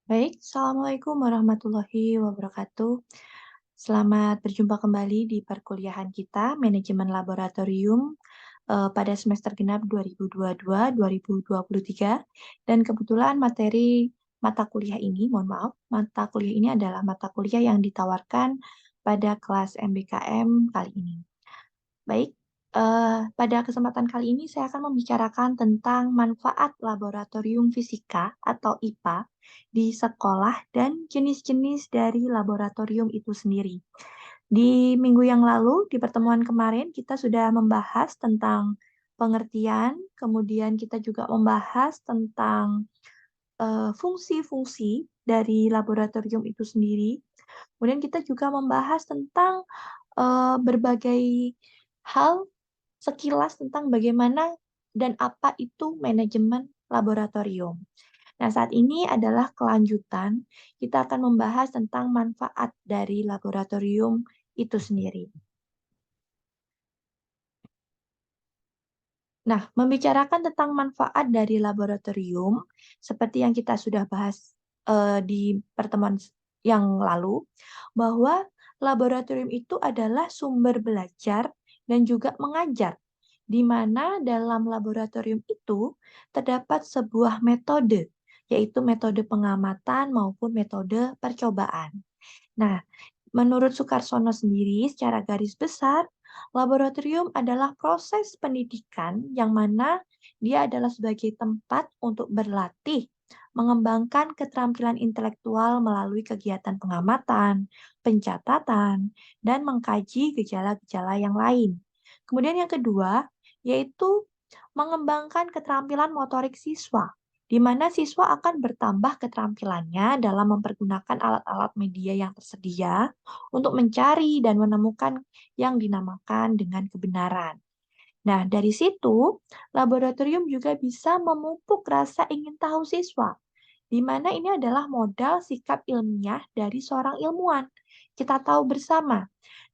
Baik, Assalamualaikum warahmatullahi wabarakatuh. Selamat berjumpa kembali di perkuliahan kita, Manajemen Laboratorium, pada semester genap 2022-2023. Dan kebetulan materi mata kuliah ini, mohon maaf, mata kuliah ini adalah mata kuliah yang ditawarkan pada kelas MBKM kali ini. Baik, pada kesempatan kali ini saya akan membicarakan tentang manfaat laboratorium fisika atau IPA di sekolah dan jenis-jenis dari laboratorium itu sendiri. Di minggu yang lalu, di pertemuan kemarin, kita sudah membahas tentang pengertian, kemudian kita juga membahas tentang fungsi-fungsi dari laboratorium itu sendiri. Kemudian kita juga membahas tentang berbagai hal sekilas tentang bagaimana dan apa itu manajemen laboratorium. Nah, saat ini adalah kelanjutan, kita akan membahas tentang manfaat dari laboratorium itu sendiri. Nah, membicarakan tentang manfaat dari laboratorium, seperti yang kita sudah bahas di pertemuan yang lalu, bahwa laboratorium itu adalah sumber belajar dan juga mengajar, di mana dalam laboratorium itu terdapat sebuah metode, yaitu metode pengamatan maupun metode percobaan. Nah, menurut Sukarsono sendiri, secara garis besar, laboratorium adalah proses pendidikan yang mana dia adalah sebagai tempat untuk berlatih, mengembangkan keterampilan intelektual melalui kegiatan pengamatan, pencatatan, dan mengkaji gejala-gejala yang lain. Kemudian yang kedua, yaitu mengembangkan keterampilan motorik siswa, di mana siswa akan bertambah keterampilannya dalam mempergunakan alat-alat media yang tersedia untuk mencari dan menemukan yang dinamakan dengan kebenaran. Nah, dari situ, laboratorium juga bisa memupuk rasa ingin tahu siswa, di mana ini adalah modal sikap ilmiah dari seorang ilmuwan. Kita tahu bersama,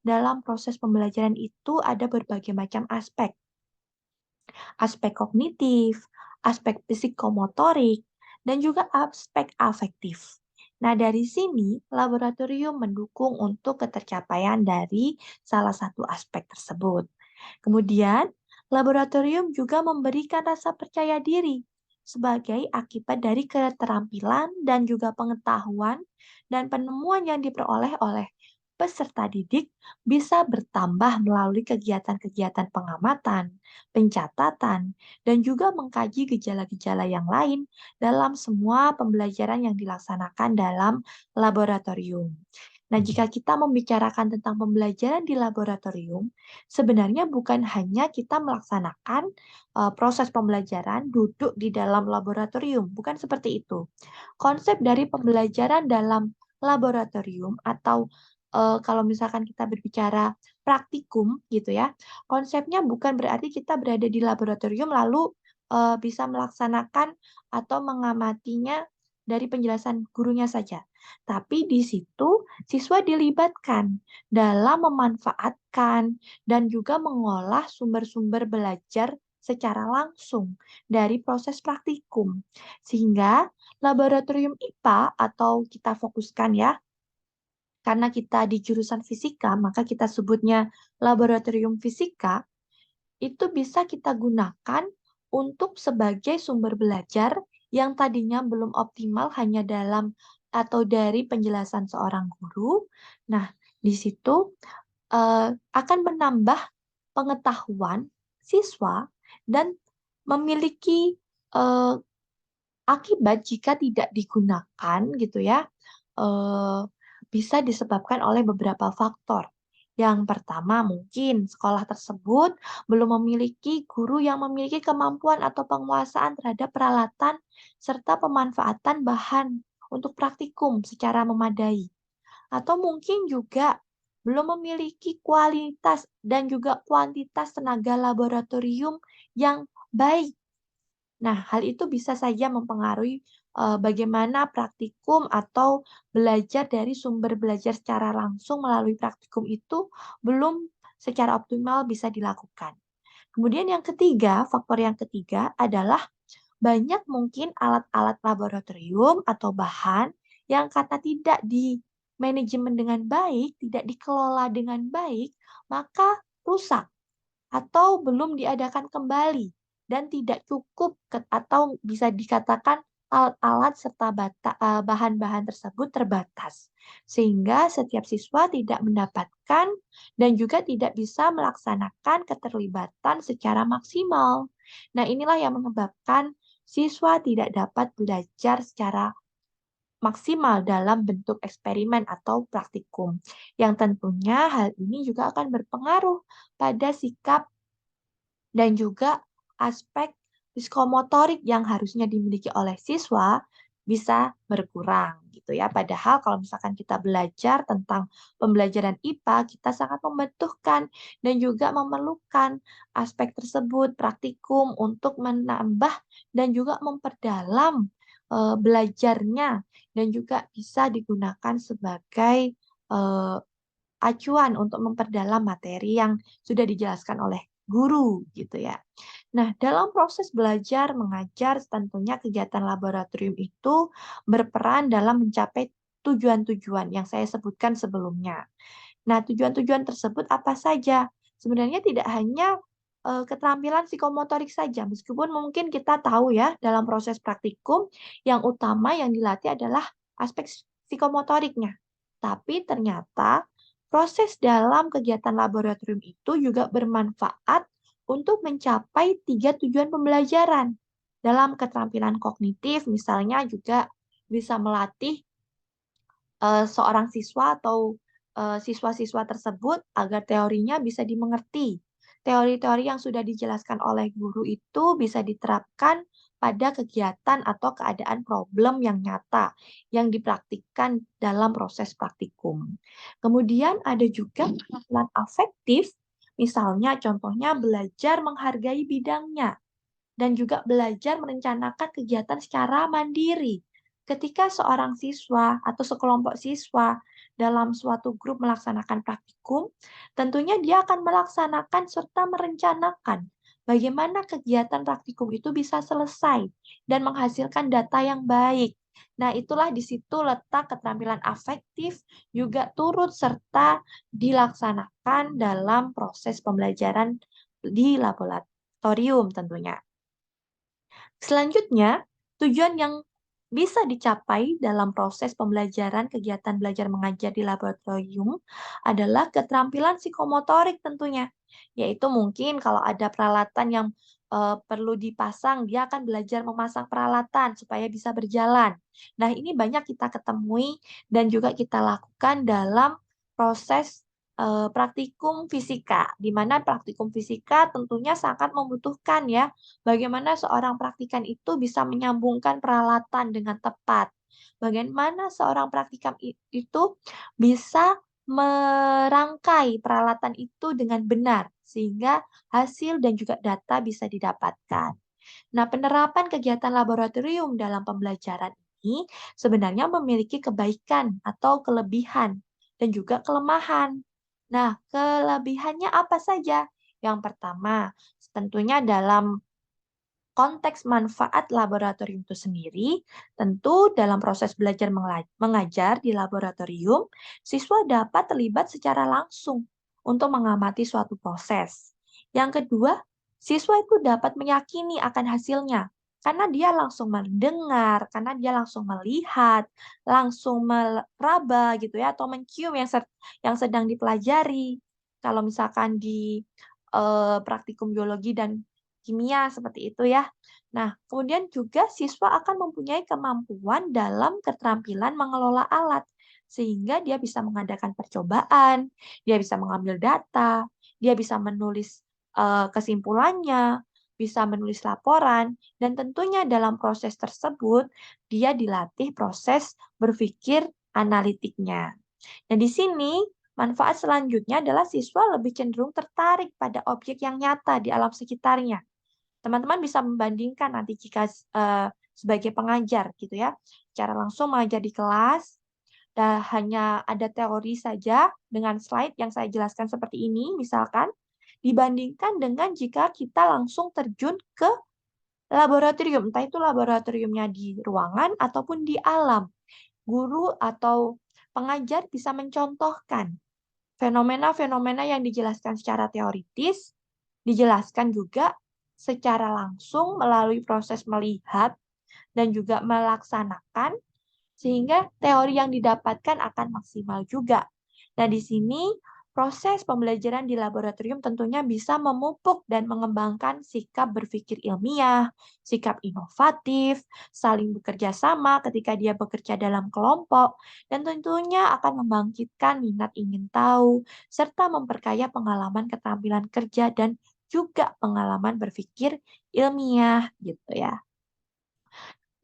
dalam proses pembelajaran itu ada berbagai macam aspek, aspek kognitif, aspek psikomotorik, dan juga aspek afektif. Nah, dari sini laboratorium mendukung untuk ketercapaian dari salah satu aspek tersebut. Kemudian, laboratorium juga memberikan rasa percaya diri sebagai akibat dari keterampilan dan juga pengetahuan dan penemuan yang diperoleh oleh peserta didik bisa bertambah melalui kegiatan-kegiatan pengamatan, pencatatan, dan juga mengkaji gejala-gejala yang lain dalam semua pembelajaran yang dilaksanakan dalam laboratorium. Nah, jika kita membicarakan tentang pembelajaran di laboratorium, sebenarnya bukan hanya kita melaksanakan proses pembelajaran duduk di dalam laboratorium, bukan seperti itu. Konsep dari pembelajaran dalam laboratorium atau kalau misalkan kita berbicara praktikum gitu ya, konsepnya bukan berarti kita berada di laboratorium lalu bisa melaksanakan atau mengamatinya dari penjelasan gurunya saja. Tapi di situ siswa dilibatkan dalam memanfaatkan dan juga mengolah sumber-sumber belajar secara langsung dari proses praktikum. Sehingga laboratorium IPA atau kita fokuskan ya, karena kita di jurusan fisika, maka kita sebutnya laboratorium fisika, itu bisa kita gunakan untuk sebagai sumber belajar yang tadinya belum optimal hanya dalam atau dari penjelasan seorang guru. Nah, di situ akan menambah pengetahuan siswa dan memiliki eh, akibat jika tidak digunakan gitu ya, eh, bisa disebabkan oleh beberapa faktor. Yang pertama, mungkin sekolah tersebut belum memiliki guru yang memiliki kemampuan atau penguasaan terhadap peralatan serta pemanfaatan bahan untuk praktikum secara memadai. Atau mungkin juga belum memiliki kualitas dan juga kuantitas tenaga laboratorium yang baik. Nah, hal itu bisa saja mempengaruhi bagaimana praktikum atau belajar dari sumber belajar secara langsung melalui praktikum itu belum secara optimal bisa dilakukan. Kemudian yang ketiga, faktor yang ketiga adalah banyak mungkin alat-alat laboratorium atau bahan yang karena tidak di manajemen dengan baik, tidak dikelola dengan baik, maka rusak atau belum diadakan kembali dan tidak cukup atau bisa dikatakan alat-alat serta bahan-bahan tersebut terbatas sehingga setiap siswa tidak mendapatkan dan juga tidak bisa melaksanakan keterlibatan secara maksimal. Nah, inilah yang menyebabkan siswa tidak dapat belajar secara maksimal dalam bentuk eksperimen atau praktikum, yang tentunya hal ini juga akan berpengaruh pada sikap dan juga aspek psikomotorik yang harusnya dimiliki oleh siswa bisa berkurang gitu ya. Padahal kalau misalkan kita belajar tentang pembelajaran IPA, kita sangat membutuhkan dan juga memerlukan aspek tersebut, praktikum untuk menambah dan juga memperdalam belajarnya dan juga bisa digunakan sebagai acuan untuk memperdalam materi yang sudah dijelaskan oleh guru gitu ya. Nah, dalam proses belajar mengajar tentunya kegiatan laboratorium itu berperan dalam mencapai tujuan-tujuan yang saya sebutkan sebelumnya. Nah, tujuan-tujuan tersebut apa saja? Sebenarnya tidak hanya keterampilan psikomotorik saja, meskipun mungkin kita tahu ya dalam proses praktikum yang utama yang dilatih adalah aspek psikomotoriknya. Tapi ternyata proses dalam kegiatan laboratorium itu juga bermanfaat untuk mencapai 3 tujuan pembelajaran. Dalam keterampilan kognitif, misalnya juga bisa melatih seorang siswa atau siswa-siswa tersebut agar teorinya bisa dimengerti. Teori-teori yang sudah dijelaskan oleh guru itu bisa diterapkan pada kegiatan atau keadaan problem yang nyata yang dipraktikkan dalam proses praktikum. Kemudian ada juga keterampilan afektif, misalnya contohnya belajar menghargai bidangnya dan juga belajar merencanakan kegiatan secara mandiri. Ketika seorang siswa atau sekelompok siswa dalam suatu grup melaksanakan praktikum, tentunya dia akan melaksanakan serta merencanakan bagaimana kegiatan praktikum itu bisa selesai dan menghasilkan data yang baik. Nah, itulah di situ letak keterampilan afektif juga turut serta dilaksanakan dalam proses pembelajaran di laboratorium tentunya. Selanjutnya, tujuan yang bisa dicapai dalam proses pembelajaran kegiatan belajar mengajar di laboratorium adalah keterampilan psikomotorik tentunya. Yaitu mungkin kalau ada peralatan yang perlu dipasang, dia akan belajar memasang peralatan supaya bisa berjalan. Nah, ini banyak kita ketemui dan juga kita lakukan dalam proses praktikum fisika, di mana praktikum fisika tentunya sangat membutuhkan ya bagaimana seorang praktikan itu bisa menyambungkan peralatan dengan tepat. Bagaimana seorang praktikan itu bisa merangkai peralatan itu dengan benar, sehingga hasil dan juga data bisa didapatkan. Nah, penerapan kegiatan laboratorium dalam pembelajaran ini sebenarnya memiliki kebaikan atau kelebihan dan juga kelemahan. Nah, kelebihannya apa saja? Yang pertama, tentunya dalam konteks manfaat laboratorium itu sendiri, tentu dalam proses belajar mengajar di laboratorium, siswa dapat terlibat secara langsung untuk mengamati suatu proses. Yang kedua, siswa itu dapat meyakini akan hasilnya, karena dia langsung mendengar, karena dia langsung melihat, langsung meraba gitu ya, atau mencium yang sedang dipelajari. Kalau misalkan di praktikum biologi dan kimia seperti itu ya. Nah, kemudian juga siswa akan mempunyai kemampuan dalam keterampilan mengelola alat sehingga dia bisa mengadakan percobaan, dia bisa mengambil data, dia bisa menulis kesimpulannya, bisa menulis laporan, dan tentunya dalam proses tersebut dia dilatih proses berpikir analitiknya. Nah, di sini manfaat selanjutnya adalah siswa lebih cenderung tertarik pada objek yang nyata di alam sekitarnya. Teman-teman bisa membandingkan nanti jika sebagai pengajar gitu ya, secara langsung mengajar di kelas, dan hanya ada teori saja dengan slide yang saya jelaskan seperti ini, misalkan, dibandingkan dengan jika kita langsung terjun ke laboratorium, entah itu laboratoriumnya di ruangan ataupun di alam. guru atau pengajar bisa mencontohkan fenomena-fenomena yang dijelaskan secara teoritis, dijelaskan juga secara langsung melalui proses melihat dan juga melaksanakan, sehingga teori yang didapatkan akan maksimal juga. Nah, di sini proses pembelajaran di laboratorium tentunya bisa memupuk dan mengembangkan sikap berpikir ilmiah, sikap inovatif, saling bekerja sama ketika dia bekerja dalam kelompok, dan tentunya akan membangkitkan minat ingin tahu, serta memperkaya pengalaman keterampilan kerja dan juga pengalaman berpikir ilmiah gitu ya.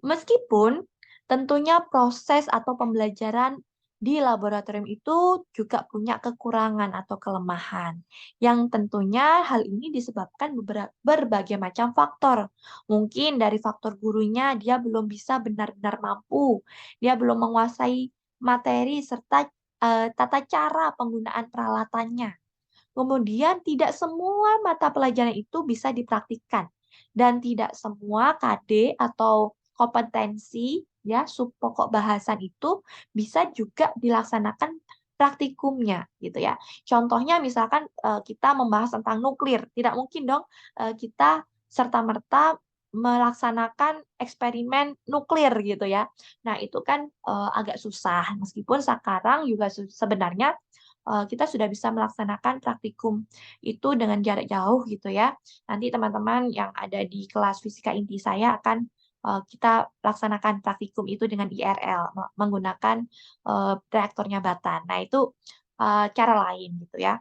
Meskipun tentunya proses atau pembelajaran di laboratorium itu juga punya kekurangan atau kelemahan, yang tentunya hal ini disebabkan berbagai macam faktor. Mungkin dari faktor gurunya dia belum bisa benar-benar mampu, dia belum menguasai materi serta tata cara penggunaan peralatannya. Kemudian tidak semua mata pelajaran itu bisa dipraktikkan dan tidak semua KD atau kompetensi ya sub pokok bahasan itu bisa juga dilaksanakan praktikumnya gitu ya. Contohnya misalkan kita membahas tentang nuklir, tidak mungkin dong kita serta-merta melaksanakan eksperimen nuklir gitu ya. Nah, itu kan agak susah meskipun sekarang juga sebenarnya kita sudah bisa melaksanakan praktikum itu dengan jarak jauh gitu ya. Nanti teman-teman yang ada di kelas fisika inti saya akan kita laksanakan praktikum itu dengan IRL menggunakan reaktornya batan. Nah, itu cara lain gitu ya.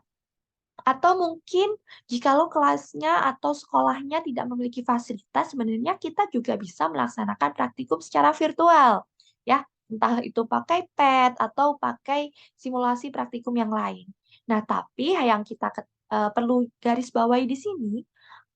Atau mungkin jikalau kelasnya atau sekolahnya tidak memiliki fasilitas, sebenarnya kita juga bisa melaksanakan praktikum secara virtual, ya. Entah itu pakai pad atau pakai simulasi praktikum yang lain. Nah, tapi yang kita perlu garis bawahi di sini,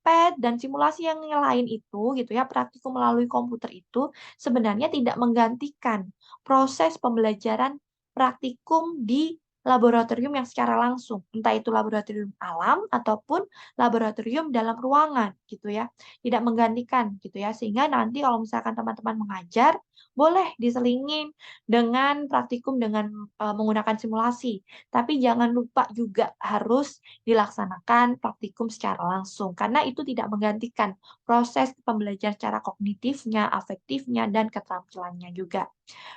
pad dan simulasi yang lain itu gitu ya, praktikum melalui komputer itu sebenarnya tidak menggantikan proses pembelajaran praktikum di laboratorium yang secara langsung, entah itu laboratorium alam ataupun laboratorium dalam ruangan gitu ya. Tidak menggantikan gitu ya. Sehingga nanti kalau misalkan teman-teman mengajar, boleh diselingin dengan praktikum dengan menggunakan simulasi. Tapi jangan lupa juga harus dilaksanakan praktikum secara langsung karena itu tidak menggantikan proses pembelajaran secara kognitifnya, afektifnya, dan keterampilannya juga.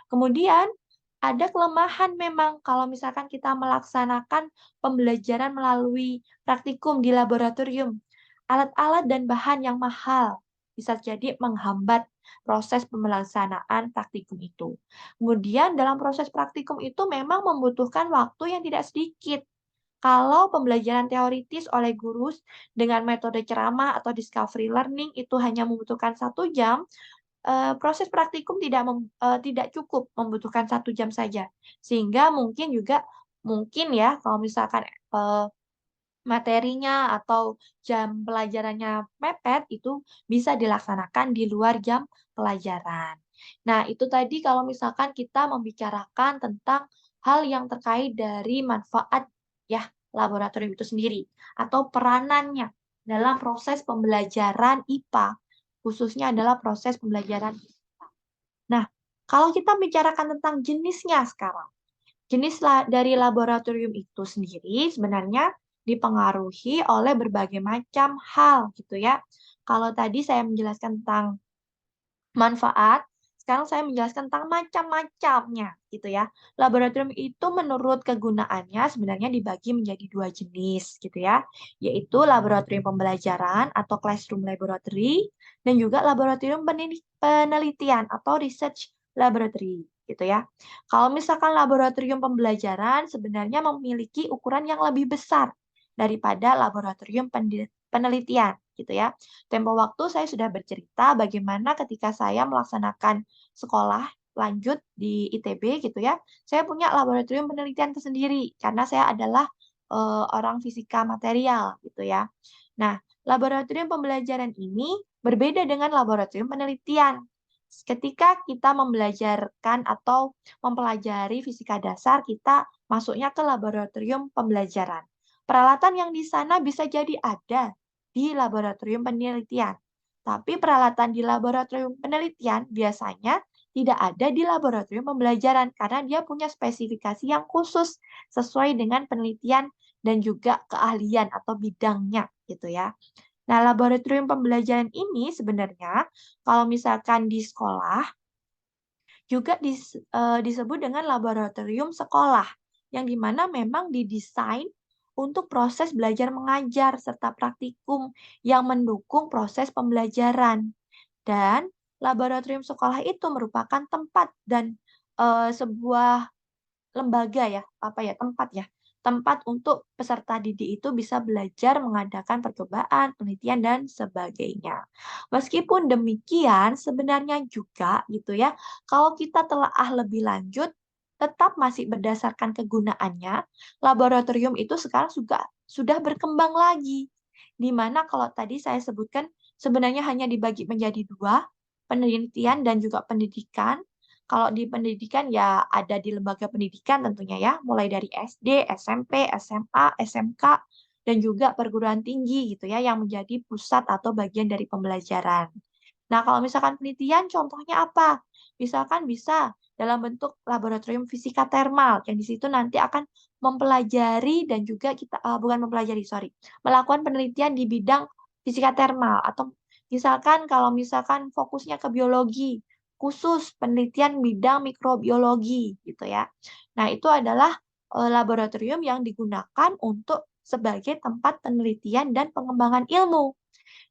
Kemudian ada kelemahan memang kalau misalkan kita melaksanakan pembelajaran melalui praktikum di laboratorium. Alat-alat dan bahan yang mahal bisa jadi menghambat proses pelaksanaan praktikum itu. Kemudian dalam proses praktikum itu memang membutuhkan waktu yang tidak sedikit. Kalau pembelajaran teoritis oleh guru dengan metode ceramah atau discovery learning itu hanya membutuhkan 1 jam, proses praktikum tidak cukup membutuhkan 1 jam saja. Sehingga mungkin ya kalau misalkan, materinya atau jam pelajarannya mepet, itu bisa dilaksanakan di luar jam pelajaran. Nah, itu tadi kalau misalkan kita membicarakan tentang hal yang terkait dari manfaat ya, laboratorium itu sendiri, atau peranannya dalam proses pembelajaran IPA, khususnya adalah proses pembelajaran IPA. Nah, kalau kita bicarakan tentang jenisnya sekarang. Jenis dari laboratorium itu sendiri sebenarnya dipengaruhi oleh berbagai macam hal gitu ya. Kalau tadi saya menjelaskan tentang manfaat, sekarang saya menjelaskan tentang macam-macamnya gitu ya. Laboratorium itu menurut kegunaannya sebenarnya dibagi menjadi 2 jenis gitu ya, yaitu laboratorium pembelajaran atau classroom laboratory dan juga laboratorium penelitian atau research laboratory gitu ya. Kalau misalkan laboratorium pembelajaran sebenarnya memiliki ukuran yang lebih besar daripada laboratorium penelitian gitu ya. Tempo waktu saya sudah bercerita bagaimana ketika saya melaksanakan sekolah lanjut di ITB gitu ya, saya punya laboratorium penelitian tersendiri karena saya adalah orang fisika material gitu ya. Nah, laboratorium pembelajaran ini berbeda dengan laboratorium penelitian. Ketika kita membelajarkan atau mempelajari fisika dasar, kita masuknya ke laboratorium pembelajaran. Peralatan yang di sana bisa jadi ada di laboratorium penelitian. Tapi peralatan di laboratorium penelitian biasanya tidak ada di laboratorium pembelajaran karena dia punya spesifikasi yang khusus sesuai dengan penelitian dan juga keahlian atau bidangnya gitu ya. Nah, laboratorium pembelajaran ini sebenarnya kalau misalkan di sekolah juga disebut dengan laboratorium sekolah, yang dimana memang didesain untuk proses belajar mengajar serta praktikum yang mendukung proses pembelajaran. Dan laboratorium sekolah itu merupakan tempat dan sebuah lembaga ya, apa ya, tempat untuk peserta didik itu bisa belajar mengadakan percobaan, penelitian, dan sebagainya. Meskipun demikian, sebenarnya juga gitu ya, kalau kita telaah lebih lanjut, tetap masih berdasarkan kegunaannya, laboratorium itu sekarang juga sudah berkembang lagi. Di mana kalau tadi saya sebutkan sebenarnya hanya dibagi menjadi dua, penelitian dan juga pendidikan. Kalau di pendidikan ya ada di lembaga pendidikan tentunya ya, mulai dari SD, SMP, SMA, SMK, dan juga perguruan tinggi gitu ya, yang menjadi pusat atau bagian dari pembelajaran. Nah, kalau misalkan penelitian, contohnya apa? Misalkan bisa dalam bentuk laboratorium fisika termal, yang di situ nanti akan mempelajari dan juga kita, bukan mempelajari, sorry, melakukan penelitian di bidang fisika termal, atau misalkan kalau misalkan fokusnya ke biologi, khusus penelitian bidang mikrobiologi gitu ya. Nah, itu adalah laboratorium yang digunakan untuk sebagai tempat penelitian dan pengembangan ilmu.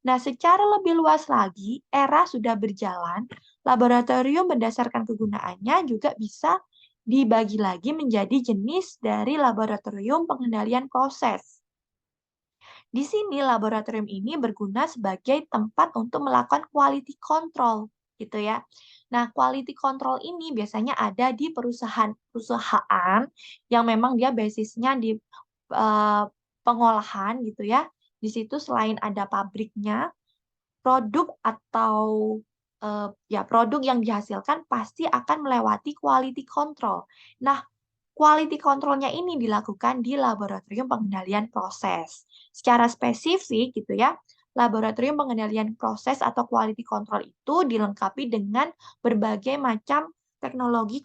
Nah, secara lebih luas lagi, era sudah berjalan, laboratorium berdasarkan kegunaannya juga bisa dibagi lagi menjadi jenis dari laboratorium pengendalian proses. Di sini laboratorium ini berguna sebagai tempat untuk melakukan quality control, gitu ya. Nah, quality control ini biasanya ada di perusahaan-perusahaan yang memang dia basisnya di pengolahan gitu ya. Di situ selain ada pabriknya, produk atau ya produk yang dihasilkan pasti akan melewati quality control. Nah, quality control-nya ini dilakukan di laboratorium pengendalian proses. Secara spesifik gitu ya, laboratorium pengendalian proses atau quality control itu dilengkapi dengan berbagai macam teknologi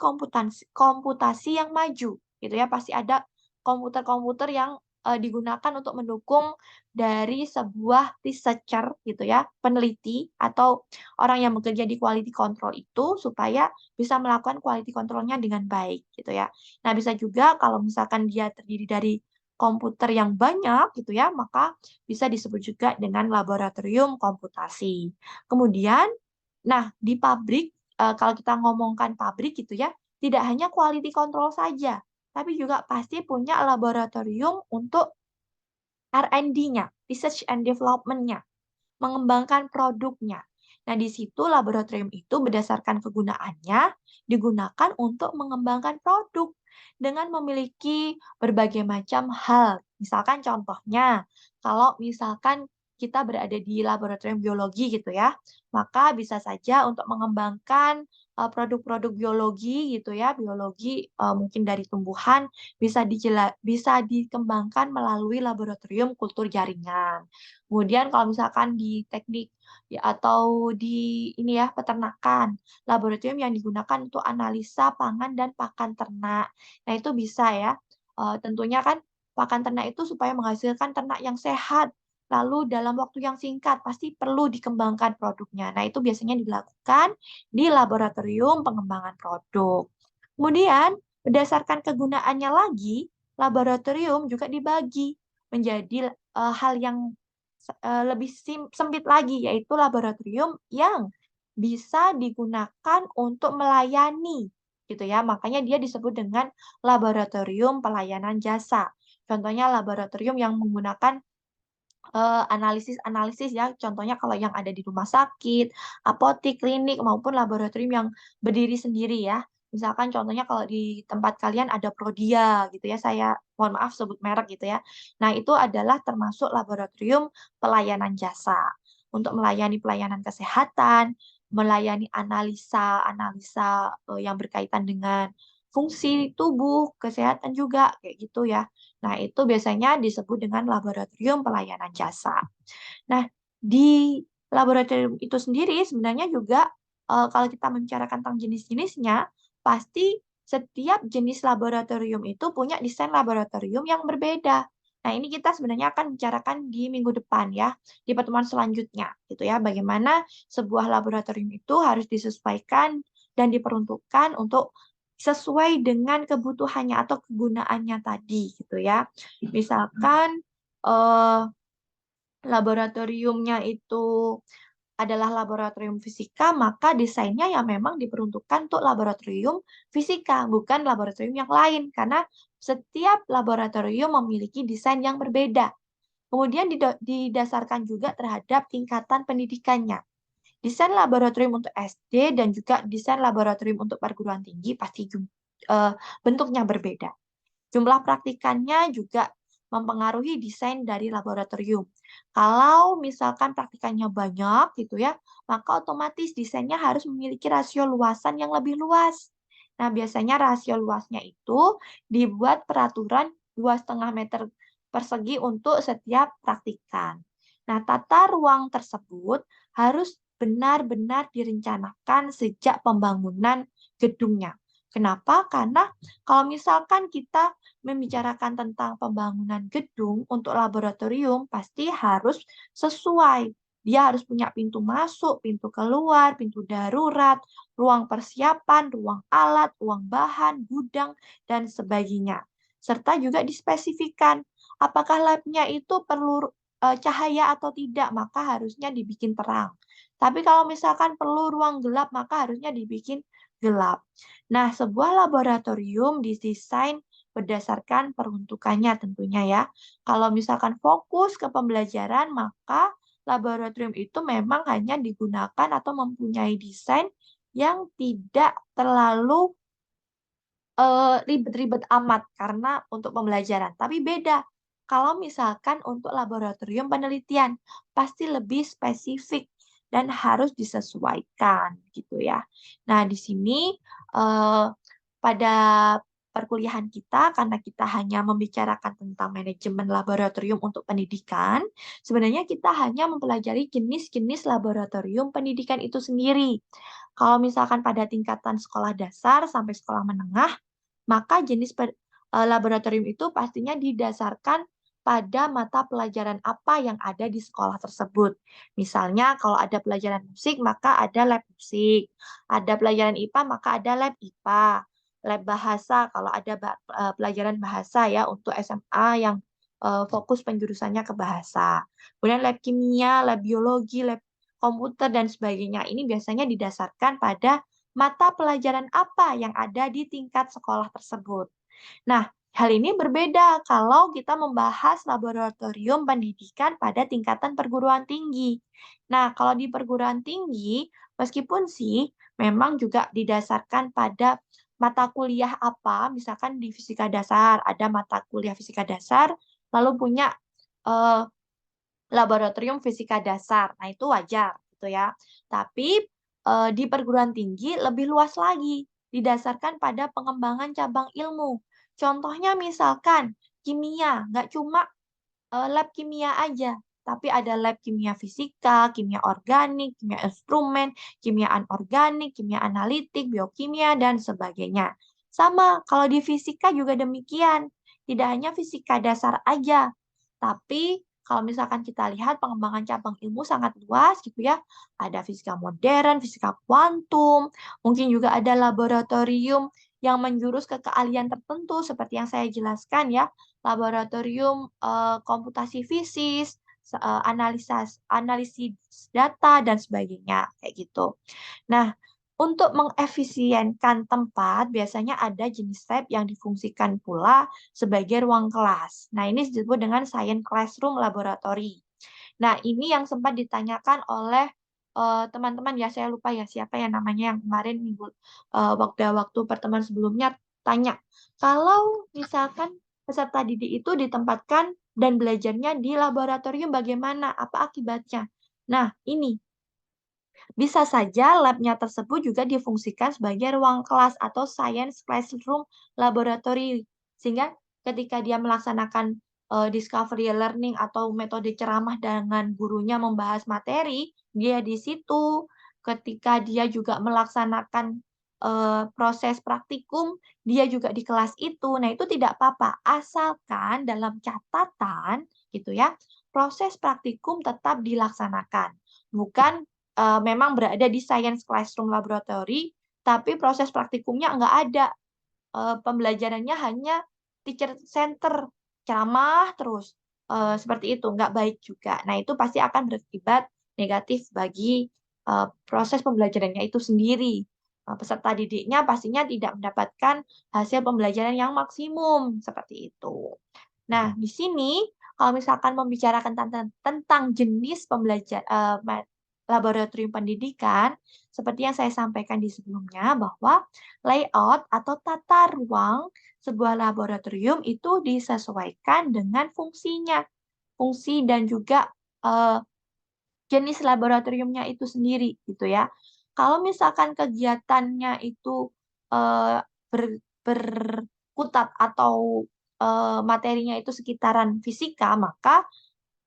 komputasi yang maju gitu ya. Pasti ada komputer-komputer yang digunakan untuk mendukung dari sebuah researcher gitu ya, peneliti atau orang yang bekerja di quality control itu supaya bisa melakukan quality control-nya dengan baik gitu ya. Nah, bisa juga kalau misalkan dia terdiri dari komputer yang banyak gitu ya, maka bisa disebut juga dengan laboratorium komputasi. Kemudian, nah di pabrik, kalau kita ngomongkan pabrik gitu ya, tidak hanya quality control saja, tapi juga pasti punya laboratorium untuk R&D-nya, research and development-nya, mengembangkan produknya. Nah, di situ laboratorium itu berdasarkan kegunaannya digunakan untuk mengembangkan produk dengan memiliki berbagai macam hal. Misalkan contohnya, kalau misalkan kita berada di laboratorium biologi gitu ya, maka bisa saja untuk mengembangkan produk-produk biologi gitu ya, biologi mungkin dari tumbuhan bisa dikembangkan melalui laboratorium kultur jaringan. Kemudian kalau misalkan di teknik ya, atau di ini ya peternakan, laboratorium yang digunakan untuk analisa pangan dan pakan ternak. Nah, itu bisa ya. Tentunya kan pakan ternak itu supaya menghasilkan ternak yang sehat. Lalu dalam waktu yang singkat pasti perlu dikembangkan produknya. Nah, itu biasanya dilakukan di laboratorium pengembangan produk. Kemudian, berdasarkan kegunaannya lagi, laboratorium juga dibagi menjadi hal yang lebih sempit lagi, yaitu laboratorium yang bisa digunakan untuk melayani, gitu ya. Makanya dia disebut dengan laboratorium pelayanan jasa. Contohnya laboratorium yang menggunakan analisis-analisis ya, contohnya kalau yang ada di rumah sakit, apotik, klinik, maupun laboratorium yang berdiri sendiri ya. Misalkan contohnya kalau di tempat kalian ada Prodia gitu ya, saya mohon maaf sebut merek gitu ya. Nah, itu adalah termasuk laboratorium pelayanan jasa untuk melayani pelayanan kesehatan, melayani analisa-analisa yang berkaitan dengan fungsi tubuh, kesehatan juga kayak gitu ya. Nah, itu biasanya disebut dengan laboratorium pelayanan jasa. Nah, di laboratorium itu sendiri sebenarnya juga kalau kita membicarakan tentang jenis-jenisnya, pasti setiap jenis laboratorium itu punya desain laboratorium yang berbeda. Nah, ini kita sebenarnya akan bicarakan di minggu depan ya, di pertemuan selanjutnya gitu ya, bagaimana sebuah laboratorium itu harus disesuaikan dan diperuntukkan untuk sesuai dengan kebutuhannya atau kegunaannya tadi gitu ya. Misalkan eh, laboratoriumnya itu adalah laboratorium fisika, maka desainnya ya memang diperuntukkan untuk laboratorium fisika, bukan laboratorium yang lain, karena setiap laboratorium memiliki desain yang berbeda. Kemudian didasarkan juga terhadap tingkatan pendidikannya. Desain laboratorium untuk SD dan juga desain laboratorium untuk perguruan tinggi pasti bentuknya berbeda. Jumlah praktikannya juga mempengaruhi desain dari laboratorium. Kalau misalkan praktikannya banyak gitu ya, maka otomatis desainnya harus memiliki rasio luasan yang lebih luas. Nah, biasanya rasio luasnya itu dibuat peraturan 2,5 meter persegi untuk setiap praktikan. Nah, tata ruang tersebut harus benar-benar direncanakan sejak pembangunan gedungnya. Kenapa? Karena kalau misalkan kita membicarakan tentang pembangunan gedung untuk laboratorium, pasti harus sesuai. Dia harus punya pintu masuk, pintu keluar, pintu darurat, ruang persiapan, ruang alat, ruang bahan, gudang, dan sebagainya. Serta juga dispesifikan apakah labnya itu perlu cahaya atau tidak, maka harusnya dibikin terang. Tapi kalau misalkan perlu ruang gelap, maka harusnya dibikin gelap. Nah, sebuah laboratorium didesain berdasarkan peruntukannya tentunya ya. Kalau misalkan fokus ke pembelajaran, maka laboratorium itu memang hanya digunakan atau mempunyai desain yang tidak terlalu ribet-ribet amat karena untuk pembelajaran. Tapi beda kalau misalkan untuk laboratorium penelitian, pasti lebih spesifik dan harus disesuaikan gitu ya. Nah, di sini pada perkuliahan kita, karena kita hanya membicarakan tentang manajemen laboratorium untuk pendidikan, sebenarnya kita hanya mempelajari jenis-jenis laboratorium pendidikan itu sendiri. Kalau misalkan pada tingkatan sekolah dasar sampai sekolah menengah, maka jenis laboratorium itu pastinya didasarkan pada mata pelajaran apa yang ada di sekolah tersebut. Misalnya kalau ada pelajaran musik, maka ada lab musik. Ada pelajaran IPA, maka ada lab IPA. Lab bahasa, kalau ada pelajaran bahasa ya untuk SMA yang fokus penjurusannya ke bahasa. Kemudian lab kimia, lab biologi, lab komputer, dan sebagainya. Ini biasanya didasarkan pada mata pelajaran apa yang ada di tingkat sekolah tersebut. Nah, hal ini berbeda kalau kita membahas laboratorium pendidikan pada tingkatan perguruan tinggi. Nah, kalau di perguruan tinggi, meskipun sih memang juga didasarkan pada mata kuliah apa, misalkan di fisika dasar, ada mata kuliah fisika dasar, lalu punya eh, laboratorium fisika dasar. Nah, itu wajar gitu ya. Tapi di perguruan tinggi lebih luas lagi, didasarkan pada pengembangan cabang ilmu. Contohnya misalkan kimia, nggak cuma lab kimia aja, tapi ada lab kimia fisika, kimia organik, kimia instrumen, kimia anorganik, kimia analitik, biokimia, dan sebagainya. Sama, kalau di fisika juga demikian. Tidak hanya fisika dasar aja, tapi kalau misalkan kita lihat pengembangan cabang ilmu sangat luas gitu ya. Ada fisika modern, fisika kuantum, mungkin juga ada laboratorium yang menjurus ke keahlian tertentu seperti yang saya jelaskan ya, laboratorium komputasi fisis, analisis data dan sebagainya kayak gitu. Nah, untuk mengefisienkan tempat, biasanya ada jenis lab yang difungsikan pula sebagai ruang kelas. Nah, ini disebut dengan Science Classroom Laboratory. Nah, ini yang sempat ditanyakan oleh teman-teman ya, saya lupa ya siapa ya namanya yang kemarin minggu waktu pertemuan sebelumnya tanya, kalau misalkan peserta didik itu ditempatkan dan belajarnya di laboratorium bagaimana? Apa akibatnya? Nah, ini bisa saja labnya tersebut juga difungsikan sebagai ruang kelas atau science classroom laboratory. Sehingga ketika dia melaksanakan discovery learning atau metode ceramah dengan gurunya membahas materi, dia di situ. ketika dia juga melaksanakan proses praktikum, dia juga di kelas itu. Nah, itu tidak apa-apa, asalkan dalam catatan gitu ya, proses praktikum tetap dilaksanakan. Bukan memang berada di science classroom laboratory, tapi proses praktikumnya nggak ada. Pembelajarannya hanya teacher center, ceramah terus. Seperti itu, nggak baik juga. Nah, itu pasti akan berakibat negatif bagi proses pembelajarannya itu sendiri. Peserta didiknya pastinya tidak mendapatkan hasil pembelajaran yang maksimum, seperti itu. Nah, di sini kalau misalkan membicarakan tentang jenis laboratorium pendidikan, seperti yang saya sampaikan di sebelumnya, bahwa layout atau tata ruang sebuah laboratorium itu disesuaikan dengan fungsinya, fungsi dan juga eh, jenis laboratoriumnya itu sendiri gitu ya. Kalau misalkan kegiatannya itu eh, berkutat atau materinya itu sekitaran fisika, maka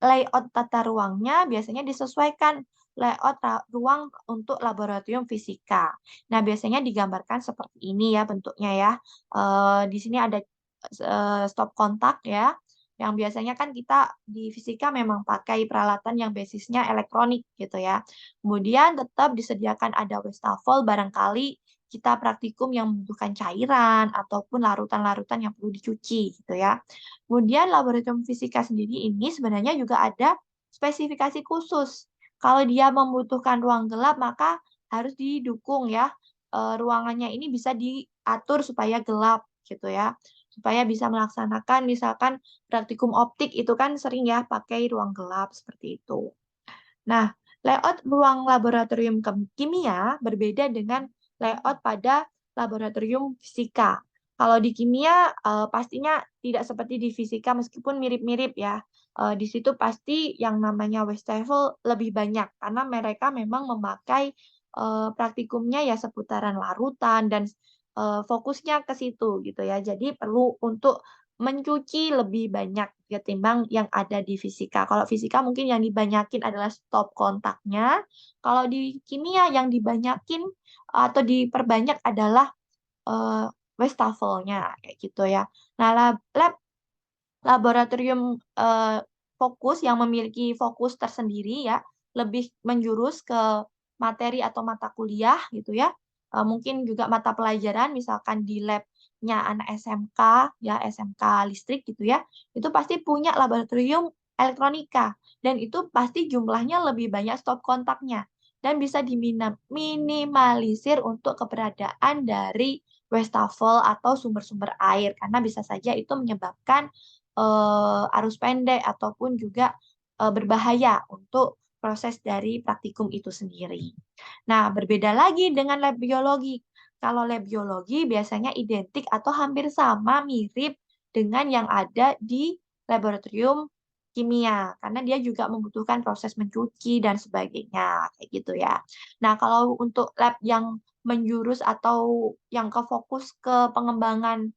layout tata ruangnya biasanya disesuaikan layout ruang untuk laboratorium fisika. Nah, biasanya digambarkan seperti ini ya bentuknya ya. Di sini ada stop kontak ya. Yang biasanya kan kita di fisika memang pakai peralatan yang basisnya elektronik gitu ya. Kemudian tetap disediakan ada wastafel barangkali kita praktikum yang membutuhkan cairan ataupun larutan-larutan yang perlu dicuci gitu ya. Kemudian laboratorium fisika sendiri ini sebenarnya juga ada spesifikasi khusus. Kalau dia membutuhkan ruang gelap, maka harus didukung ya. Ruangannya ini bisa diatur supaya gelap gitu ya. Supaya bisa melaksanakan misalkan praktikum optik itu kan sering ya pakai ruang gelap seperti itu. Nah, layout ruang laboratorium kimia berbeda dengan layout pada laboratorium fisika. Kalau di kimia pastinya tidak seperti di fisika meskipun mirip-mirip ya. Di situ pasti yang namanya wastafel lebih banyak karena mereka memang memakai praktikumnya ya seputaran larutan dan fokusnya ke situ gitu ya. Jadi perlu untuk mencuci lebih banyak ketimbang yang ada di fisika. Kalau fisika mungkin yang dibanyakin adalah stop kontaknya. Kalau di kimia yang dibanyakin atau diperbanyak adalah uh, wastafelnya kayak gitu ya. Nah, lab laboratorium fokus yang memiliki fokus tersendiri ya, lebih menjurus ke materi atau mata kuliah gitu ya. Mungkin juga mata pelajaran misalkan di labnya anak SMK ya, SMK listrik gitu ya. Itu pasti punya laboratorium elektronika dan itu pasti jumlahnya lebih banyak stop kontaknya dan bisa diminimalisir untuk keberadaan dari wastafel atau sumber-sumber air karena bisa saja itu menyebabkan arus pendek ataupun juga berbahaya untuk proses dari praktikum itu sendiri. Nah, berbeda lagi dengan lab biologi. Kalau lab biologi biasanya identik atau hampir sama mirip dengan yang ada di laboratorium kimia karena dia juga membutuhkan proses mencuci dan sebagainya kayak gitu ya. Nah, kalau untuk lab yang menjurus atau yang ke fokus ke pengembangan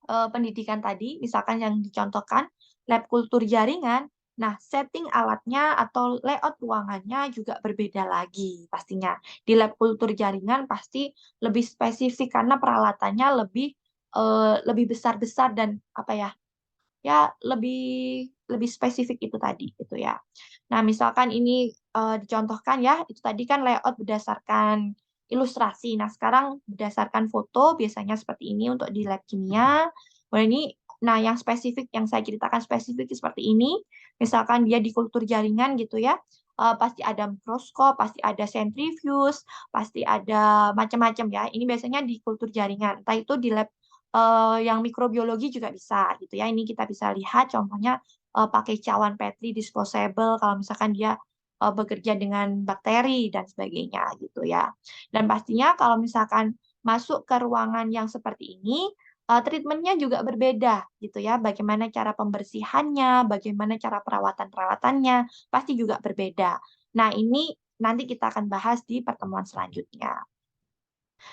pendidikan tadi, misalkan yang dicontohkan lab kultur jaringan, nah setting alatnya atau layout ruangannya juga berbeda lagi pastinya. Di lab kultur jaringan pasti lebih spesifik karena peralatannya lebih besar-besar dan apa ya, ya lebih lebih spesifik itu tadi gitu ya. Nah, misalkan ini dicontohkan ya, itu tadi kan layout berdasarkan ilustrasi. Nah, sekarang berdasarkan foto biasanya seperti ini untuk di lab kimia. Nah, ini nah yang spesifik yang saya ceritakan spesifik seperti ini. Misalkan dia di kultur jaringan gitu ya. Pasti ada mikroskop, pasti ada sentrifuge, pasti ada macam-macam ya. Ini biasanya di kultur jaringan. Entah itu di lab yang mikrobiologi juga bisa gitu ya. Ini kita bisa lihat contohnya pakai cawan Petri disposable kalau misalkan dia bekerja dengan bakteri dan sebagainya gitu ya. Dan pastinya kalau misalkan masuk ke ruangan yang seperti ini, treatmentnya juga berbeda gitu ya. Bagaimana cara pembersihannya, bagaimana cara perawatan-perawatannya, pasti juga berbeda. Nah, ini nanti kita akan bahas di pertemuan selanjutnya.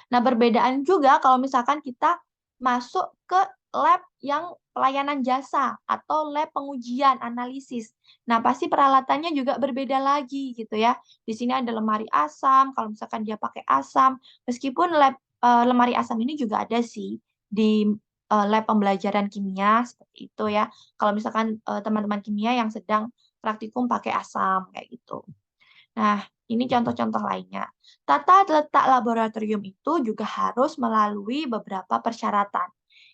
Nah, perbedaan juga kalau misalkan kita masuk ke lab yang pelayanan jasa atau lab pengujian analisis. Nah, pasti peralatannya juga berbeda lagi gitu ya. Di sini ada lemari asam, kalau misalkan dia pakai asam, meskipun lemari asam ini juga ada sih di lab pembelajaran kimia seperti itu ya. Kalau misalkan teman-teman kimia yang sedang praktikum pakai asam kayak gitu. Nah, ini contoh-contoh lainnya. Tata letak laboratorium itu juga harus melalui beberapa persyaratan.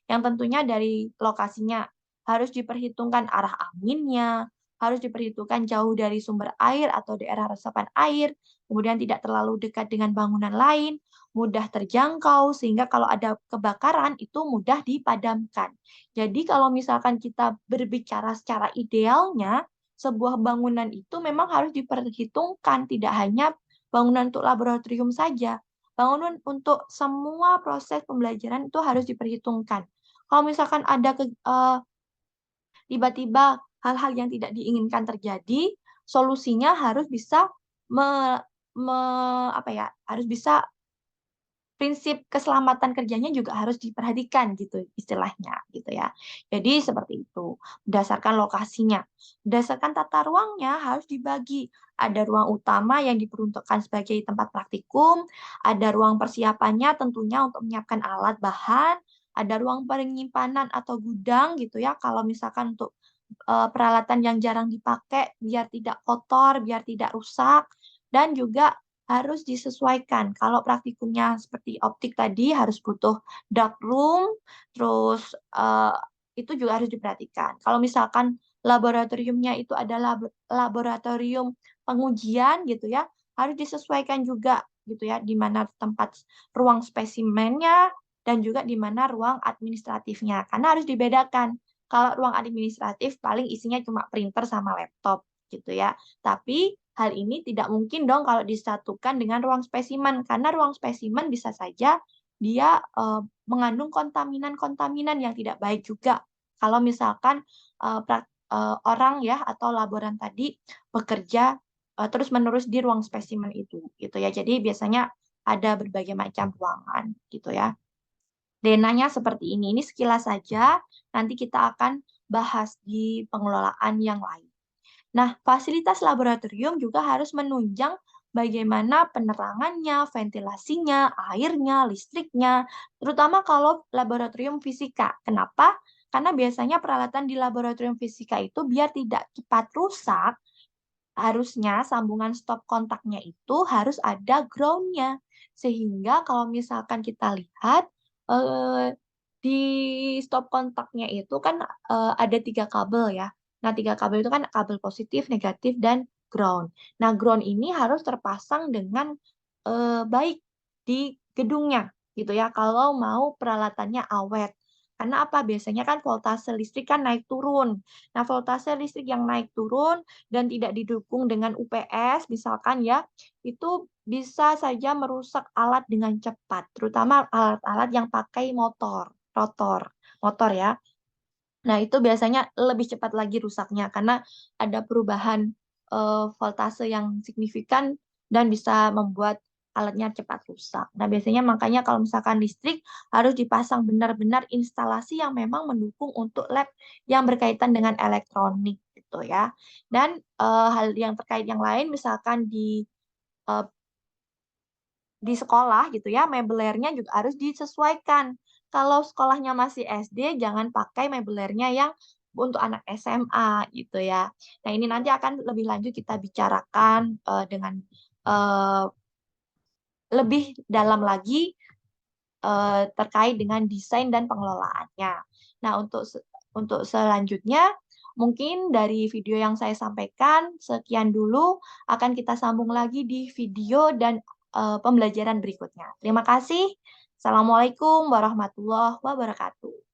Yang tentunya dari lokasinya harus diperhitungkan arah anginnya, harus diperhitungkan jauh dari sumber air atau daerah resapan air, kemudian tidak terlalu dekat dengan bangunan lain, mudah terjangkau, sehingga kalau ada kebakaran itu mudah dipadamkan. Jadi kalau misalkan kita berbicara secara idealnya, sebuah bangunan itu memang harus diperhitungkan, tidak hanya bangunan untuk laboratorium saja. Bangunan untuk semua proses pembelajaran itu harus diperhitungkan. Kalau misalkan ada tiba-tiba hal-hal yang tidak diinginkan terjadi, solusinya harus bisa me, apa ya, harus bisa prinsip keselamatan kerjanya juga harus diperhatikan gitu istilahnya gitu ya. Jadi seperti itu. Berdasarkan lokasinya, berdasarkan tata ruangnya harus dibagi. Ada ruang utama yang diperuntukkan sebagai tempat praktikum, ada ruang persiapannya tentunya untuk menyiapkan alat bahan, ada ruang penyimpanan atau gudang gitu ya kalau misalkan untuk peralatan yang jarang dipakai biar tidak kotor, biar tidak rusak, dan juga harus disesuaikan. Kalau praktikumnya seperti optik tadi harus butuh dark room, terus itu juga harus diperhatikan. Kalau misalkan laboratoriumnya itu adalah laboratorium pengujian gitu ya, harus disesuaikan juga gitu ya, di mana tempat ruang spesimennya dan juga di mana ruang administratifnya. Karena harus dibedakan. Kalau ruang administratif paling isinya cuma printer sama laptop gitu ya. Tapi hal ini tidak mungkin dong kalau disatukan dengan ruang spesimen, karena ruang spesimen bisa saja dia mengandung kontaminan-kontaminan yang tidak baik juga. Kalau misalkan orang ya atau laboran tadi bekerja terus-menerus di ruang spesimen itu, gitu ya. Jadi biasanya ada berbagai macam ruangan, gitu ya. Denanya seperti ini. Ini sekilas saja, nanti kita akan bahas di pengelolaan yang lain. Nah, fasilitas laboratorium juga harus menunjang bagaimana penerangannya, ventilasinya, airnya, listriknya, terutama kalau laboratorium fisika. Kenapa? Karena biasanya peralatan di laboratorium fisika itu biar tidak cepat rusak, harusnya sambungan stop kontaknya itu harus ada ground-nya. Sehingga kalau misalkan kita lihat, eh, di stop kontaknya itu kan ada 3 kabel ya. Nah, 3 kabel itu kan kabel positif, negatif, dan ground. Nah, ground ini harus terpasang dengan baik di gedungnya, gitu ya, kalau mau peralatannya awet. Karena apa? Biasanya kan voltase listrik kan naik turun. Nah, voltase listrik yang naik turun dan tidak didukung dengan UPS, misalkan ya, itu bisa saja merusak alat dengan cepat, terutama alat-alat yang pakai rotor, motor ya. Nah, itu biasanya lebih cepat lagi rusaknya karena ada perubahan voltase yang signifikan dan bisa membuat alatnya cepat rusak. Nah, biasanya makanya kalau misalkan listrik harus dipasang benar-benar instalasi yang memang mendukung untuk lab yang berkaitan dengan elektronik gitu ya. Dan hal yang terkait yang lain misalkan eh, di sekolah gitu ya, mebelernya juga harus disesuaikan. Kalau sekolahnya masih SD, jangan pakai mebelernya yang untuk anak SMA gitu ya. Nah, ini nanti akan lebih lanjut kita bicarakan dengan eh, lebih dalam lagi terkait dengan desain dan pengelolaannya. Nah, untuk selanjutnya mungkin dari video yang saya sampaikan sekian dulu, akan kita sambung lagi di video dan pembelajaran berikutnya. Terima kasih. Assalamualaikum warahmatullahi wabarakatuh.